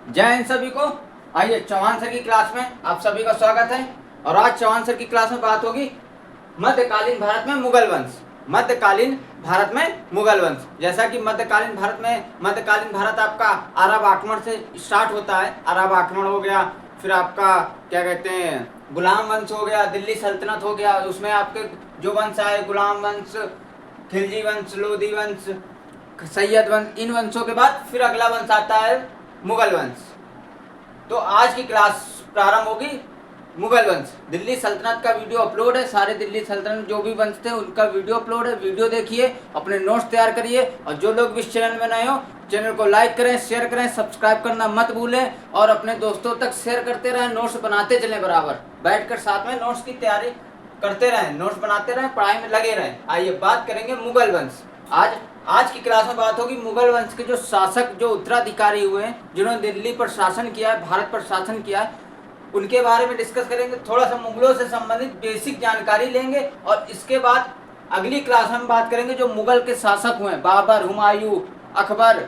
जय हिंद सभी को। आइए चौहान सर की क्लास में आप सभी का स्वागत है। और आज चौहान सर की क्लास में बात होगी मध्यकालीन भारत में मुगल वंश। मध्यकालीन भारत में मुगल वंश, जैसा कि मध्यकालीन भारत आपका अरब आक्रमण से स्टार्ट होता है। अरब आक्रमण हो गया, फिर आपका क्या कहते हैं गुलाम वंश हो गया, दिल्ली सल्तनत हो गया, उसमें आपके जो वंश आए गुलाम वंश, खिलजी वंश, लोधी वंश, सैयद वंश, इन वंशों के बाद फिर अगला वंश आता है मुगल वंश। तो आज की क्लास प्रारंभ होगी मुगल वंश। दिल्ली सल्तनत का वीडियो अपलोड है, सारे दिल्ली सल्तनत जो भी वंश थे उनका वीडियो अपलोड है। वीडियो देखिए, अपने नोट्स तैयार करिए, और जो लोग भी इस चैनल में नए हो चैनल को लाइक करें, शेयर करें, सब्सक्राइब करना मत भूलें, और अपने दोस्तों तक शेयर करते रहें। नोट्स बनाते चलें, बराबर बैठकर साथ में नोट्स की तैयारी करते रहें, नोट्स बनाते रहें, पढ़ाई में लगे रहें। आइए बात करेंगे मुगल वंश। आज की क्लास में बात होगी मुगल वंश के जो शासक, जो उत्तराधिकारी हुए हैं, जिन्होंने दिल्ली पर शासन किया है, भारत पर शासन किया है, उनके बारे में डिस्कस करेंगे। थोड़ा सा मुगलों से संबंधित बेसिक जानकारी लेंगे, और इसके बाद अगली क्लास में बात करेंगे जो मुगल के शासक हुए, बाबर, हुमायूं, अकबर,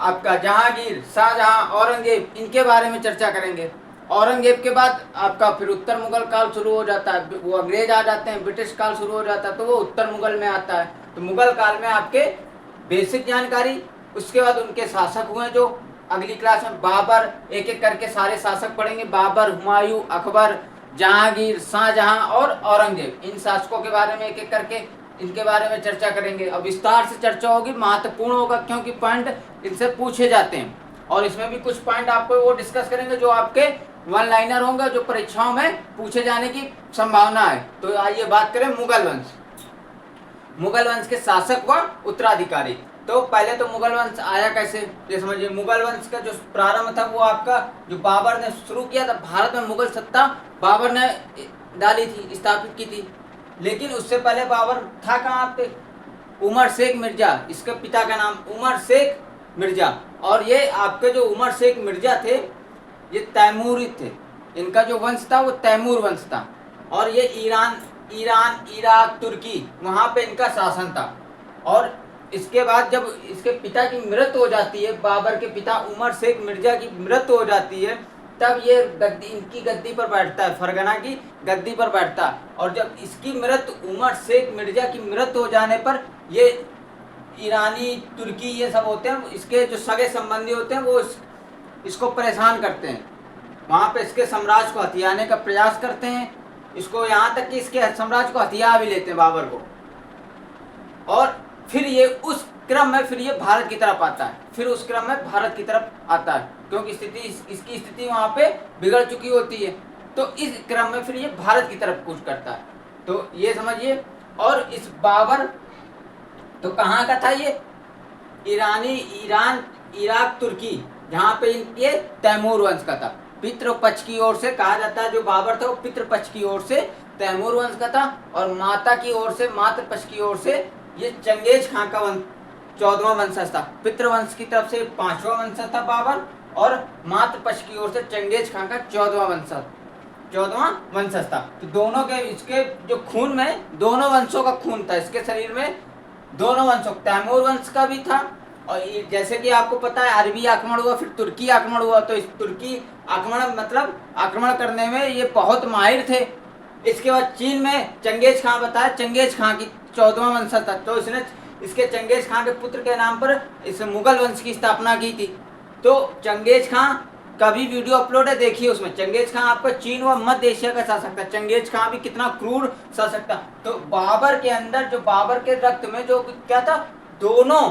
आपका जहांगीर, शाहजहां, औरंगजेब, इनके बारे में चर्चा करेंगे। औरंगजेब के बाद आपका फिर उत्तर मुगल काल शुरू हो जाता है, वो अंग्रेज आ जाते हैं, ब्रिटिश काल शुरू हो जाता है, तो वो उत्तर मुगल में आता है। तो मुगल काल में आपके बेसिक जानकारी, उसके बाद उनके शासक हुए जो अगली क्लास में बाबर, एक एक करके सारे शासक पढ़ेंगे, बाबर, हुमायूं, अकबर, जहांगीर, शाहजहां और औरंगजेब। इन शासकों के बारे में एक एक करके इनके बारे में चर्चा करेंगे। अब विस्तार से चर्चा होगी, महत्वपूर्ण होगा, क्योंकि पॉइंट इनसे पूछे जाते हैं, और इसमें भी कुछ पॉइंट आपको वो डिस्कस करेंगे जो आपके वन लाइनर होंगे, जो परीक्षाओं में पूछे जाने की संभावना है। तो आइए बात करें मुगल वंश। मुगल वंश के शासक व उत्तराधिकारी। तो पहले तो मुगल वंश आया कैसे, ये समझिए। मुगल वंश का जो प्रारंभ था वो आपका जो बाबर ने शुरू किया था, भारत में मुगल सत्ता बाबर ने डाली थी, स्थापित की थी। लेकिन उससे पहले बाबर था कहाँ पे, उमर शेख मिर्जा, इसके पिता का नाम उमर शेख मिर्जा। और ये आपके जो उमर शेख मिर्जा थे ये तैमूरी थे, इनका जो वंश था वो तैमूर वंश था। और ये ईरान, इराक, तुर्की, वहाँ पे इनका शासन था। और इसके बाद जब इसके पिता की मृत्यु हो जाती है, बाबर के पिता उमर शेख मिर्जा की मृत्यु हो जाती है, तब ये इनकी गद्दी पर बैठता है, फरगना की गद्दी पर बैठता है। और जब इसकी मृत्यु, उमर शेख मिर्जा की मृत्यु हो जाने पर, ये ईरानी, तुर्की, ये सब होते हैं, इसके जो सगे संबंधी होते हैं, वो इसको परेशान करते हैं, वहाँ पे इसके साम्राज्य को हथियाने का प्रयास करते हैं, इसको यहाँ तक कि इसके साम्राज्य को हथिया भी लेते हैं बाबर को। और फिर ये उस क्रम में फिर ये भारत की तरफ आता है, फिर उस क्रम में भारत की तरफ आता है, क्योंकि इसकी स्थिति वहाँ पे बिगड़ चुकी होती है। तो इस क्रम में फिर ये भारत की तरफ कूच करता है, तो ये समझिए। और इस बाबर तो कहाँ का था ये, ईरान, इराक, तुर्की, जहाँ पे ये तैमूर वंश का था। पितृपक्ष की ओर से कहा जाता है, जो बाबर था वो पितृपक्ष की ओर से तैमूर वंश का था, और माता की ओर से, मातृपक्ष की ओर से ये चंगेज खां का वंश 14वां वंशज था। पितृवंश की तरफ से 5वां वंशज था बाबर, और मातृपक्ष की ओर से चंगेज खां का 14वां वंशज था। तो दोनों के, इसके जो खून में दोनों वंशों का खून था, इसके शरीर में दोनों वंशों, तैमूर वंश का भी था, और जैसे कि आपको पता है अरबी आक्रमण हुआ, फिर तुर्की आक्रमण हुआ। तो इस तुर्की आक्रमण मतलब आक्रमण करने में ये बहुत माहिर थे। इसके बाद चीन में चंगेज खां बताया, चंगेज खां की 14वां वंशज था, तो इसने इसके चंगेज खां के पुत्र के नाम पर इस मुगल वंश की स्थापना की थी। तो चंगेज खां का भी वीडियो अपलोड है, देखिए उसमें। चंगेज खां आपका चीन व मध्य एशिया का शासक था। चंगेज खां भी कितना क्रूर शासक था। तो बाबर के अंदर, जो बाबर के रक्त में जो क्या था, दोनों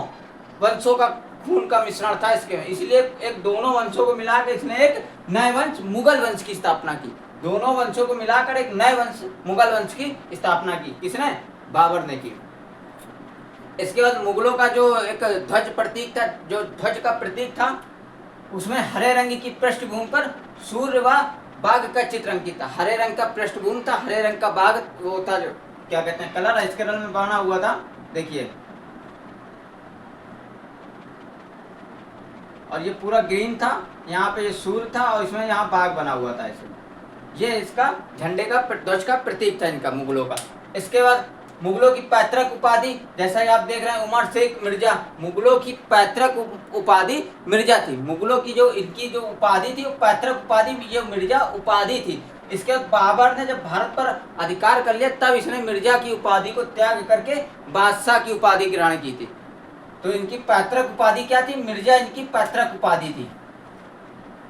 वंशों का खून का मिश्रण था इसके में, इसलिए एक दोनों वंशों को मिलाकर इसने एक नए वंश मुगल वंश की स्थापना की। दोनों वंशों को मिलाकर एक नए वंश मुगल वंश की स्थापना की, किसने, बाबर ने की। इसके बाद मुगलों का जो एक ध्वज प्रतीक था, जो ध्वज का प्रतीक था, उसमें हरे रंग की पृष्ठभूमि पर सूर्य व बाघ का चित्र अंकित था। हरे रंग का पृष्ठभूमि था, हरे रंग का बाघ वो था, जो क्या कहते हैं कलर, इस कलर में बना हुआ था, देखिए। और ये पूरा ग्रीन था, यहाँ पे ये सूर्य था, और इसमें यहाँ बाघ बना हुआ था। इसमें ये इसका झंडे का, ध्वज का प्रतीक था इनका, मुगलों का। इसके बाद मुगलों की पैतृक उपाधि, जैसा कि आप देख रहे हैं उमर शेख मिर्जा, मुगलों की पैतृक उपाधि मिर्जा थी। मुगलों की जो इनकी जो उपाधि थी वो पैतृक उपाधि, ये मिर्जा उपाधि थी। इसके बाद बाबर ने जब भारत पर अधिकार कर लिया तब इसने मिर्जा की उपाधि को त्याग करके बादशाह की उपाधि ग्रहण की थी। तो इनकी पैतृक उपाधि क्या थी? मिर्जा इनकी पैतृक उपाधि थी।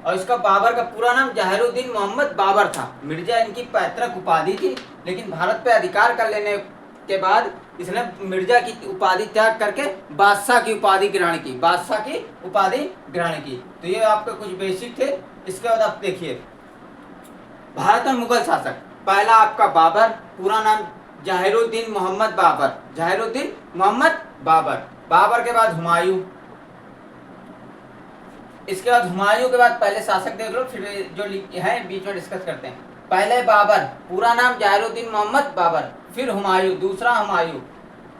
और इसका बाबर का पूरा नाम जहीरुद्दीन मोहम्मद बाबर था। मिर्जा इनकी पैतृक उपाधि थी, लेकिन भारत पे अधिकार कर लेने के बाद इसने मिर्जा की उपाधि त्याग करके बादशाह की उपाधि ग्रहण की, बादशाह की उपाधि ग्रहण की। तो ये आपके कुछ बेसिक थे। इसके बाद आप देखिए भारत में मुगल शासक, पहला आपका बाबर, पूरा नाम जहीरुद्दीन मोहम्मद बाबर, जहीरुद्दीन मोहम्मद बाबर। बाबर के बाद हुमायूं, इसके बाद हुमायूं के बाद पहले शासक देख लो, फिर जो है बीच में डिस्कस करते हैं। पहले बाबर, पूरा नाम जहीरुद्दीन मोहम्मद बाबर, फिर हुमायूं, दूसरा हुमायूं।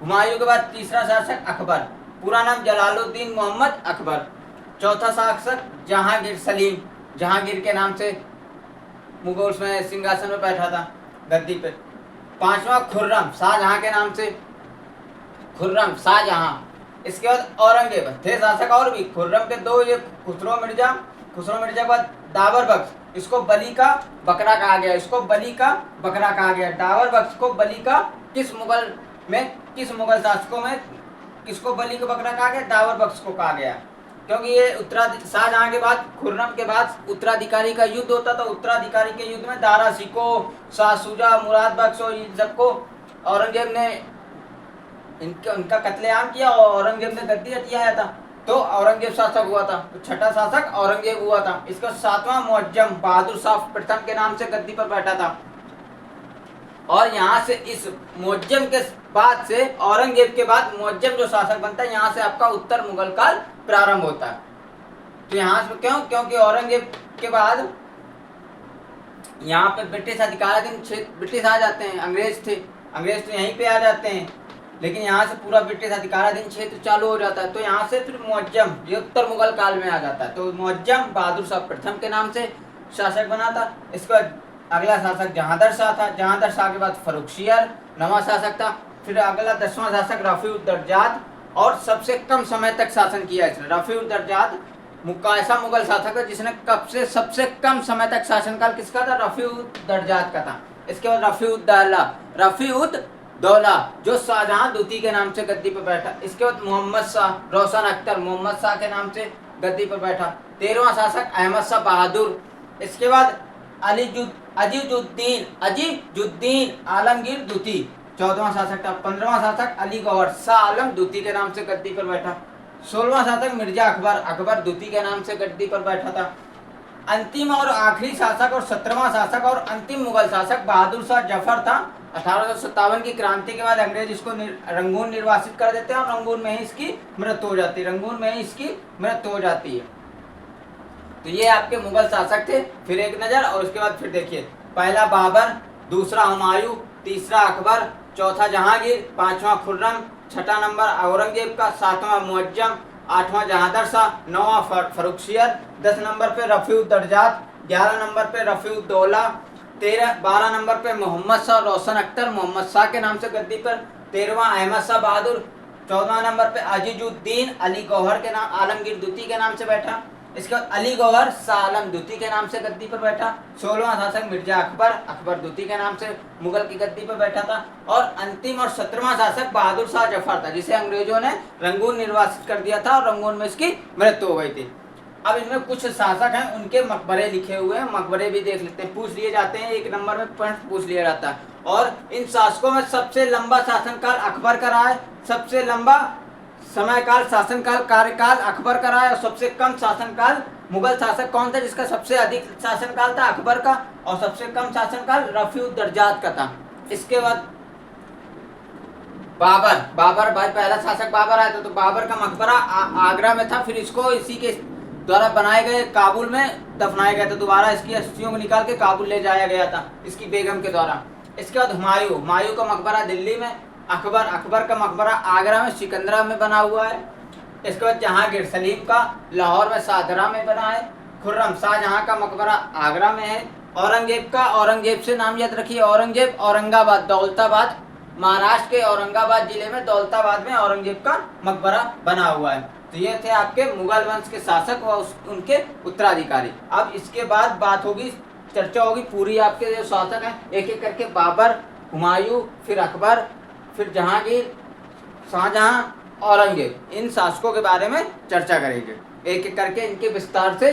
हुमायूं के बाद तीसरा शासक अकबर, पूरा नाम जलालुद्दीन मोहम्मद अकबर। चौथा शासक जहांगीर सलीम, जहांगीर के नाम से मुगल्स में सिंहासन में बैठा था, गद्दी पे। पांचवा खुर्रम, शाहजहां के नाम से खुर्रम, शाहजहां। इसके बाद औरंगजेब, थे शासक और भी, खुर्रम के दो, ये खुसरो मिर्जा, खुसरो मिर्जा के बाद दाबर बख्श, इसको बली का बकरा कहा गया, इसको बली का बकरा कहा गया। दाबर बख्श को बली का किस मुगल शासकों में किसको बली का बकरा कहा गया? दाबर बख्श को कहा गया, क्योंकि ये शाहजहां के बाद, खुर्रम के बाद उत्तराधिकारी का युद्ध होता था। उत्तराधिकारी के युद्ध में दारा शिको, शाह शुजा, मुराद बख्श और इन सबको औरंगजेब ने उनका कत्लेआम किया और औरंगजेब ने गद्दी हथियाया था। तो औरंगजेब शासक हुआ था, तो छठा शासक औरंगजेब हुआ था। इसका सातवां मुअज्जम बहादुर शाह प्रथम के नाम से गद्दी पर बैठा था। और यहाँ से इस मुअज्जम के बाद से, औरंगजेब के बाद मुअज्जम जो शासक बनता है, यहाँ से आपका उत्तर मुगल काल प्रारंभ होता है। तो यहाँ से क्यों? क्योंकि औरंगजेब के बाद यहाँ पे ब्रिटिश अधिकाराधीन क्षेत्र, ब्रिटिश आ जाते हैं, अंग्रेज थे, अंग्रेज तो यहीं पे आ जाते हैं, लेकिन यहाँ से पूरा ब्रिटिश अधिकाराधीन क्षेत्र चालू हो जाता है। तो यहाँ से फिर मुअज्जम, ये उत्तर मुगल काल में आ जाता है। तो मुअज्जम बहादुर शाह प्रथम के नाम से शासक बना था। इसके बाद अगला शासक जहांदर शाह था, जहांदर शाह के बाद फर्रुखसियर नवा शासक था। फिर अगला 10वां शासक रफीउद्दर्जाद, और सबसे कम समय तक शासन किया इसने। रफीउद्दर्जाद ऐसा मुगल शासक है जिसने कब से सबसे कम समय तक शासनकाल किसका था? रफीउद्दर्जाद का था। इसके बाद रफीउद्दौला जो शाहजहां द्वितीय के नाम से गद्दी पर बैठा। इसके बाद मोहम्मद शाह, रोशन अख्तर मोहम्मद शाह के नाम से गद्दी पर बैठा। 13वां शासक अहमद शाह बहादुर। इसके बाद अजीजुद्दीन आलमगीर द्वितीय 14वां शासक था। 15वां शासक अली गौहर शाह आलम द्वितीय के नाम से गद्दी पर बैठा। 16वां शासक मिर्जा अकबर द्वितीय के नाम से गद्दी पर बैठा था। अंतिम और आखिरी शासक और 17वां शासक और अंतिम मुगल शासक बहादुर शाह जफर था। 1857 की क्रांति के बाद अंग्रेज इसको रंगून निर्वासित कर देते हैं और रंगून में ही इसकी मृत्यु हो जाती है। तो ये आपके मुगल शासक थे। फिर एक नज़र, और उसके बाद फिर देखिए, पहला बाबर, दूसरा हुमायूं, तीसरा अकबर, चौथा जहांगीर, 5वां खुर्रम, 6ठा नंबर औरंगजेब का, 7वां मुअज्जम, 8वां जहांदर शाह, 9वां फर्रुखसियर, 10 नंबर पे रफीउद्दर्जाद, 11 नंबर पे रफीउद्दौला, 12 नंबर पे मोहम्मद शाह रोशन अख्तर मोहम्मद शाह के नाम से गद्दी पर, 13वां अहमद शाह बहादुर, 14वां नंबर पे अजीजुद्दीन अली गौहर के नाम आलमगीर द्वितीय के नाम से बैठा। इसके बाद अली गौहर शाह आलम द्वितीय के नाम से गद्दी पर बैठा। 16वां शासक मिर्जा अकबर द्वितीय के नाम से मुगल की गद्दी पर बैठा था। और अंतिम और 17वां शासक बहादुर शाह जफर था, जिसे अंग्रेजों ने रंगून निर्वासित कर दिया था और रंगून में इसकी मृत्यु हो गई थी। अब इनमें कुछ शासक हैं, उनके मकबरे लिखे हुए हैं, मकबरे भी देख लेते हैं, पूछ लिए जाते हैं, एक नंबर में पॉइंट पूछ लिया जाता है। और इन शासकों में सबसे लंबा शासनकाल अकबर का रहा है, सबसे लंबा समयकाल शासनकाल कार्यकाल अकबर का रहा है। और सबसे कम शासनकाल मुगल शासक कौन था जिसका सबसे अधिक शासनकाल था? अकबर का। और सबसे कम शासनकाल रफीउद्दर्जाद का था। इसके बाद बाबर भाई, पहला शासक बाबर आया था, तो बाबर का मकबरा आगरा में था। फिर इसको इसी के द्वारा बनाए गए काबुल में दफनाया गया था। दोबारा इसकी अस्थियों को निकाल के काबुल ले जाया गया था इसकी बेगम के द्वारा। इसके बाद हुमायूं का मकबरा दिल्ली में, अकबर का मकबरा आगरा में सिकंदरा में बना हुआ है। इसके बाद जहांगीर सलीम का लाहौर में शाहदरा में बना है। खुर्रम शाहजहां का मकबरा आगरा में है। औरंगजेब से नाम याद रखिए, औरंगजेब औरंगाबाद दौलताबाद महाराष्ट्र के औरंगाबाद जिले में दौलताबाद में औरंगजेब का मकबरा बना हुआ है। तो ये थे आपके मुगल वंश के शासक व उनके उत्तराधिकारी। अब इसके बाद बात होगी, चर्चा होगी पूरी आपके जो शासक हैं एक एक करके, बाबर, हुमायूं, फिर अकबर, फिर जहांगीर, शाहजहां, औरंगजेब, इन शासकों के बारे में चर्चा करेंगे। एक एक करके इनके विस्तार से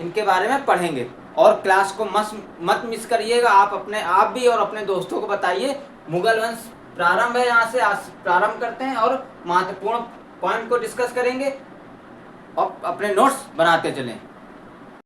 इनके बारे में पढ़ेंगे। और क्लास को मत मिस करिएगा, आप भी और अपने दोस्तों को बताइए। मुगल वंश प्रारंभ है, यहाँ से आज प्रारंभ करते हैं और महत्वपूर्ण पॉइंट को डिस्कस करेंगे और अपने नोट्स बनाते चलें।